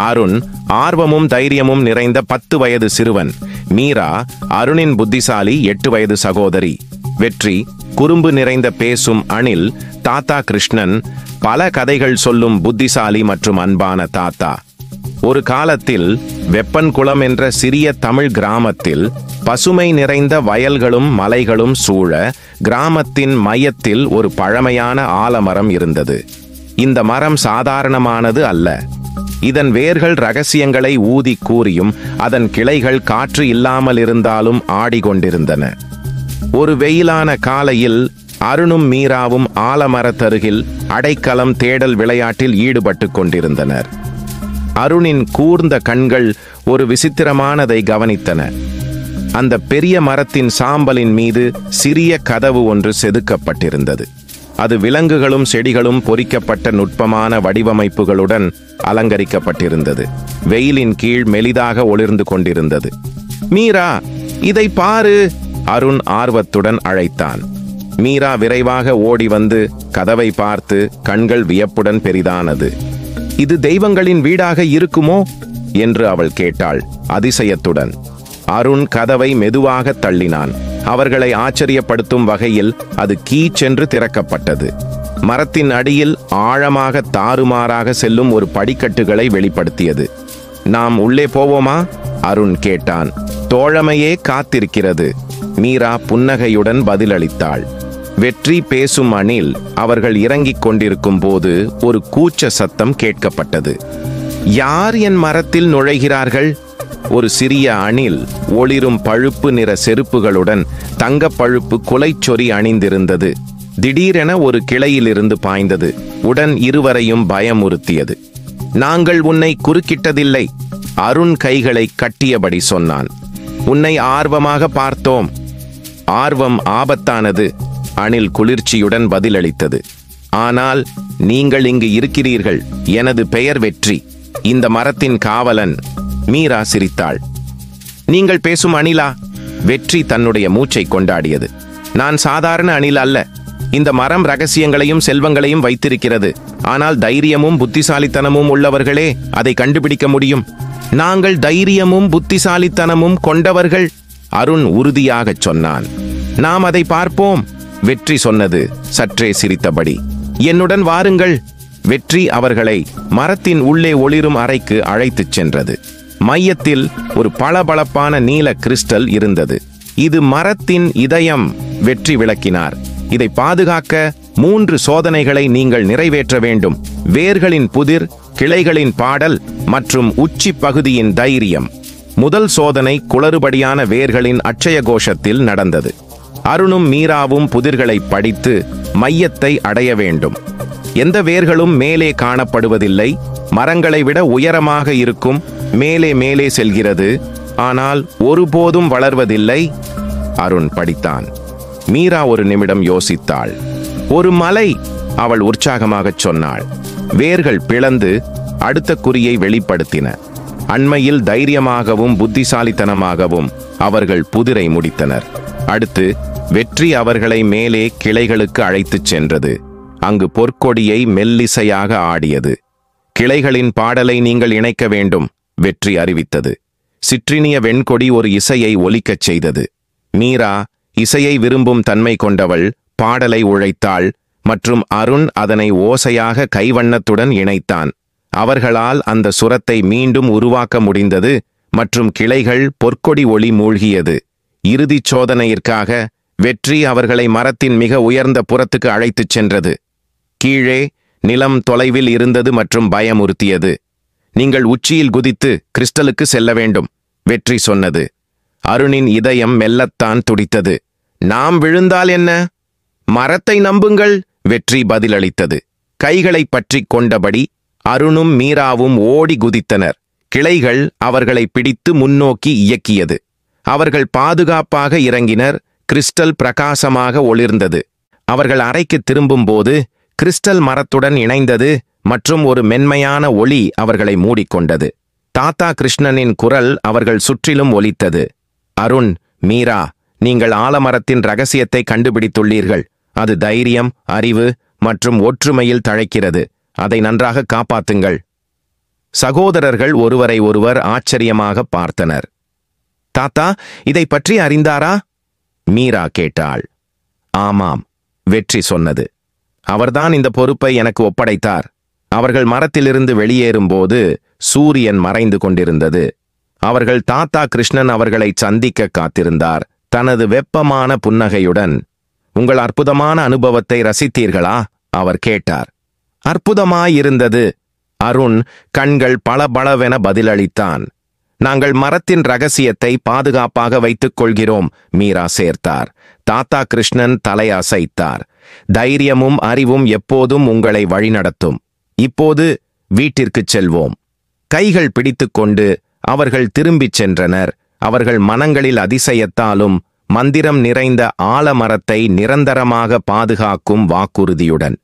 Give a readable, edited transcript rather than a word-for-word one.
அருண் ஆர்வமும் தைரியமும் நிறைந்த 10 வயது சிறுவன். மீரா அருணின் புத்திசாலி 8 வயது சகோதரி. வெற்றி குறும்பு நிறைந்த பேசும் அணில். தாத்தா கிருஷ்ணன் பல கதைகள் சொல்லும் புத்திசாலி மற்றும் அன்பான தாத்தா. ஒரு காலத்தில் வெப்பன்குளம் என்ற சிறிய தமிழ் கிராமத்தில் பசுமை நிறைந்த வயல்களும் மலைகளும் சூழ கிராமத்தின் மையத்தில் ஒரு பழமையான ஆலமரம் இருந்தது. இந்த மரம் சாதாரணமானது அல்ல. இதன் வேர்கள் ரகசியங்களை ஊதி கூறியும் அதன் கிளைகள் காற்று இல்லாமல் இருந்தாலும் ஆடிக்கொண்டிருந்தன. ஒரு வெயிலான காலையில் அருணும் மீராவும் ஆலமரத்தருகில் அடைக்கலம் தேடல் விளையாட்டில் ஈடுபட்டு கொண்டிருந்தனர். அருணின் கூர்ந்த கண்கள் ஒரு விசித்திரமானதை கவனித்தன. அந்த பெரிய மரத்தின் சாம்பலின் மீது சிறிய கதவு ஒன்று செதுக்கப்பட்டிருந்தது. அது விலங்குகளும் செடிகளும் பொறிக்கப்பட்ட நுட்பமான வடிவமைப்புகளுடன் அலங்கரிக்கப்பட்டிருந்தது. வெயிலின் கீழ் மெலிதாக ஒளிர்ந்து கொண்டிருந்தது. மீரா, இதை பாரு! அருண் ஆர்வத்துடன் அழைத்தான். மீரா விரைவாக ஓடி வந்து கதவை பார்த்து கண்கள் வியப்புடன் பெரிதானது. இது தெய்வங்களின் வீடாக இருக்குமோ என்று அவள் கேட்டாள் அதிசயத்துடன். அருண் கதவை மெதுவாக தள்ளினான். அவர்களை ஆச்சரியப்படுத்தும் வகையில் அது கீச்சென்று திறக்கப்பட்டது. மரத்தின் அடியில் ஆழமாக தாறுமாறாக செல்லும் ஒரு படிக்கட்டுகளை வெளிப்படுத்தியது. நாம் உள்ளே போவோமா? அருண் கேட்டான். தோழமையே காத்திருக்கிறது. மீரா புன்னகையுடன் பதிலளித்தாள். வெற்றி பேசும் அணில் அவர்கள் இறங்கிக் கொண்டிருக்கும் போது ஒரு கூச்ச சத்தம் கேட்கப்பட்டது. யார் என் மரத்தில் நுழைகிறார்கள்? ஒரு சிறிய அணில் ஒளிரும் பழுப்பு நிற செருப்புகளுடன் தங்கப்பழுப்பு குலைச்சொறி அணிந்திருந்தது. திடீரென ஒரு கிளையிலிருந்து பாய்ந்தது. உடன் இருவரையும் பயமுறுத்தியது. நாங்கள் உன்னை குறுக்கிட்டதில்லை, அருண் கைகளை கட்டியபடி சொன்னான். உன்னை ஆர்வமாக பார்த்தோம். ஆர்வம் ஆபத்தானது, அணில் குளிர்ச்சியுடன் பதிலளித்தது. ஆனால் நீங்கள் இங்கு இருக்கிறீர்கள். எனது பெயர் வெற்றி, இந்த மரத்தின் காவலன். மீரா சிரித்தாள். நீங்கள் பேசும் அணிலா? வெற்றி தன்னுடைய மூச்சை கொண்டாடியது. நான் சாதாரண அணில் அல்ல. இந்த மரம் ரகசியங்களையும் செல்வங்களையும் வைத்திருக்கிறது. ஆனால் தைரியமும் புத்திசாலித்தனமும் உள்ளவர்களே அதை கண்டுபிடிக்க முடியும். நாங்கள் தைரியமும் புத்திசாலித்தனமும் கொண்டவர்கள், அருண் உறுதியாகச் சொன்னான். நாம் அதை பார்ப்போம், வெற்றி சொன்னது சற்றே சிரித்தபடி. என்னுடன் வாருங்கள். வெற்றி அவர்களை மரத்தின் உள்ளே ஒளிரும் அறைக்கு அழைத்துச் சென்றது. மையத்தில் ஒரு பளபளப்பான நீல கிறிஸ்டல் இருந்தது. இது மரத்தின் இதயம், வெற்றி விளக்கினார். இதை பாதுகாக்க 3 சோதனைகளை நீங்கள் நிறைவேற்ற வேண்டும். வேர்களின் புதிர், கிளைகளின் பாடல் மற்றும் உச்சி பகுதியின் தைரியம். முதல் சோதனை குளறுபடியான வேர்களின் அட்சய கோஷத்தில் நடந்தது. அருணும் மீராவும் புதிர்களை படித்து மையத்தை அடைய வேண்டும். எந்த வேர்களும் மேலே காணப்படுவதில்லை. மரங்களை விட உயரமாக இருக்கும். மேலே மேலே செல்கிறது, ஆனால் ஒருபோதும் வளர்வதில்லை. அருண் படித்தான். மீரா ஒரு நிமிடம் யோசித்தாள். ஒரு மலை, அவள் உற்சாகமாகச் சொன்னாள். வேர்கள் பிளந்து அடுத்த குறியை வெளிப்படுத்தின. அண்மையில் தைரியமாகவும் புத்திசாலித்தனமாகவும் அவர்கள் புதிரை முடித்தனர். அடுத்து வெற்றி அவர்களை மேலே கிளைகளுக்கு அழைத்துச் சென்றது. அங்கு பொற்கொடியை மெல்லிசையாக ஆடியது. கிளைகளின் பாடலை நீங்கள் இணைக்க வேண்டும், வெற்றி அறிவித்தது. சிற்றினிய வெண்கொடி ஒரு இசையை ஒலிக்கச் செய்தது. மீரா இசையை விரும்பும் தன்மை கொண்டவள், பாடலை உழைத்தாள் மற்றும் அருண் அதனை ஓசையாக கைவண்ணத்துடன் இணைத்தான். அவர்களால் அந்த சுரத்தை மீண்டும் உருவாக்க முடிந்தது மற்றும் கிளைகள் பொற்கொடி ஒளி மூழ்கியது. இறுதிச் சோதனையிற்காக வெற்றி அவர்களை மரத்தின் மிக உயர்ந்த புறத்துக்கு அழைத்துச் சென்றது. கீழே நிலம் தொலைவில் இருந்தது மற்றும் பயமுறுத்தியது. நீங்கள் உச்சியில் குதித்து கிறிஸ்டலுக்கு செல்ல வேண்டும், வெற்றி சொன்னது. அருணின் இதயம் மெல்லத்தான் துடித்தது. நாம் விழுந்தால் என்ன? மரத்தை நம்புங்கள், வெற்றி பதிலளித்தது. கைகளை பற்றி கொண்டபடி அருணும் மீராவும் ஓடி குதித்தனர். கிளைகள் அவர்களை பிடித்து முன்னோக்கி இயக்கியது. அவர்கள் பாதுகாப்பாக இறங்கினர். கிறிஸ்டல் பிரகாசமாக ஒளிர்ந்தது. அவர்கள் அறைக்கு திரும்பும்போது கிறிஸ்டல் மரத்துடன் இணைந்தது மற்றும் ஒரு மென்மையான ஒளி அவர்களை மூடிக்கொண்டது. தாத்தா கிருஷ்ணனின் குரல் அவர்கள் சுற்றிலும் ஒலித்தது. அருண், மீரா, நீங்கள் ஆலமரத்தின் ரகசியத்தை கண்டுபிடித்துள்ளீர்கள். அது தைரியம், அறிவு மற்றும் ஒற்றுமையில் தழைக்கிறது. அதை நன்றாக காப்பாத்துங்கள். சகோதரர்கள் ஒருவரை ஒருவர் ஆச்சரியமாக பார்த்தனர். தாத்தா, இதை பற்றி அறிந்தாரா? மீரா கேட்டாள். ஆமாம், வெற்றி சொன்னது. அவர்தான் இந்த பொறுப்பை எனக்கு ஒப்படைத்தார். அவர்கள் மரத்திலிருந்து வெளியேறும்போது சூரியன் மறைந்து கொண்டிருந்தது. அவர்கள் தாத்தா கிருஷ்ணன் அவர்களை சந்திக்க காத்திருந்தார். தனது வெப்பமான புன்னகையுடன், உங்கள் அற்புதமான அனுபவத்தை ரசித்தீர்களா? அவர் கேட்டார். அற்புதமாயிருந்தது. அருண் கண்கள் பளபளவென பதிலளித்தான். நாங்கள் மரத்தின் ரகசியத்தை பாதுகாப்பாக வைத்துக் கொள்கிறோம், மீரா சேர்த்தார். தாத்தா கிருஷ்ணன் தலையசைத்தார். தைரியமும் அறிவும் எப்போதும் உங்களை வழிநடத்தும். இப்போது வீட்டிற்குச் செல்வோம். கைகள் பிடித்துக்கொண்டு அவர்கள் திரும்பிச் சென்றனர். அவர்கள் மனங்களில் அதிசயத்தாலும் மந்திரம் நிறைந்த ஆலமரத்தை நிரந்தரமாக பாதுகாக்கும் வாக்குறுதியுடன்.